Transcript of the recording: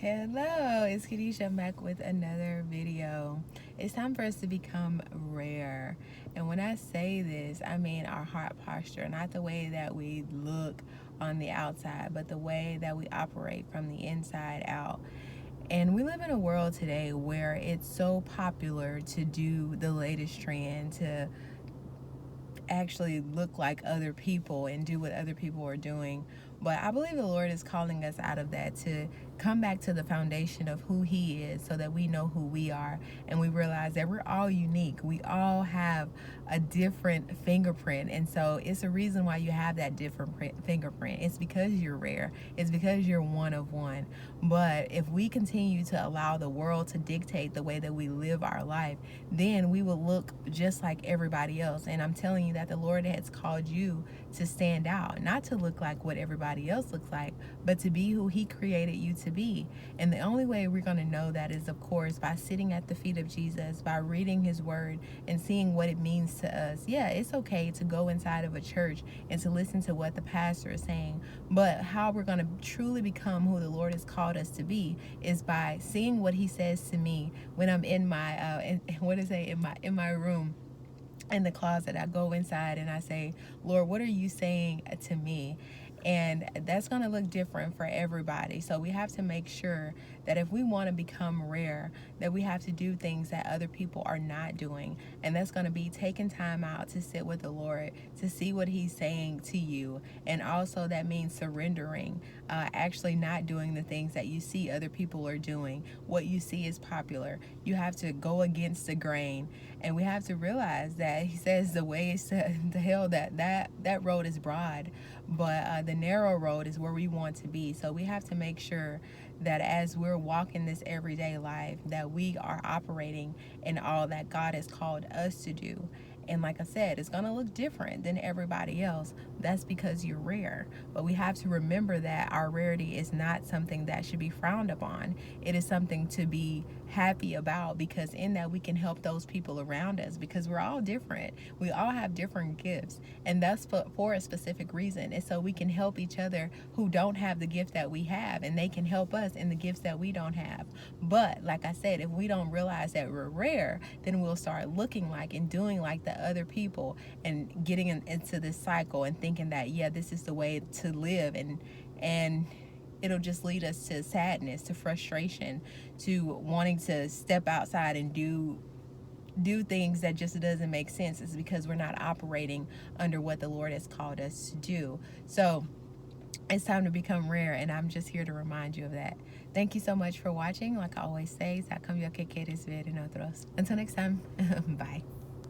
Hello, it's Kadisha. I'm back with another video. It's time for us to become rare. And when I say this, I mean our heart posture, not the way that we look on the outside, but the way that we operate from the inside out. And we live in a world today where it's so popular to do the latest trend, to actually look like other people and do what other people are doing. But I believe the Lord is calling us out of that to come back to the foundation of who He is so that we know who we are and we realize that we're all unique. We all have a different fingerprint. And so it's a reason why you have that different fingerprint. It's because you're rare, it's because you're one of one. But if we continue to allow the world to dictate the way that we live our life, then we will look just like everybody else. And I'm telling you that the Lord has called you to stand out, not to look like what everybody else looks like, but to be who He created you to be. And the only way we're going to know that is, of course, by sitting at the feet of Jesus, by reading His word and seeing what it means to us. Yeah, it's okay to go inside of a church and to listen to what the pastor is saying, but how we're going to truly become who the Lord has called us to be is by seeing what He says to me when I'm in my in my room, in the closet. I go inside and I say, Lord, what are you saying to me? And that's going to look different for everybody. So we have to make sure that if we want to become rare, that we have to do things that other people are not doing. And that's going to be taking time out to sit with the Lord, to see what He's saying to you. And also that means surrendering, actually not doing the things that you see other people are doing. What you see is popular. You have to go against the grain. And we have to realize that He says the way is to the hell, that road is broad, but the narrow road is where we want to be. So we have to make sure that as we're walking this everyday life, that we are operating in all that God has called us to do. And like I said, it's going to look different than everybody else. That's because you're rare. But we have to remember that our rarity is not something that should be frowned upon. It is something to be happy about, because in that we can help those people around us, because we're all different. We all have different gifts, and that's for a specific reason. And so we can help each other who don't have the gift that we have, and they can help us in the gifts that we don't have. But like I said, if we don't realize that we're rare, then we'll start looking like and doing like the other people and getting into this cycle and thinking that, yeah, this is the way to live, and it'll just lead us to sadness, to frustration, to wanting to step outside and do things that just doesn't make sense. It's because we're not operating under what the Lord has called us to do. So it's time to become rare, and I'm just here to remind you of that. Thank you so much for watching. Like I always say, sa cambio que quieres ver en otros. Until next time, bye.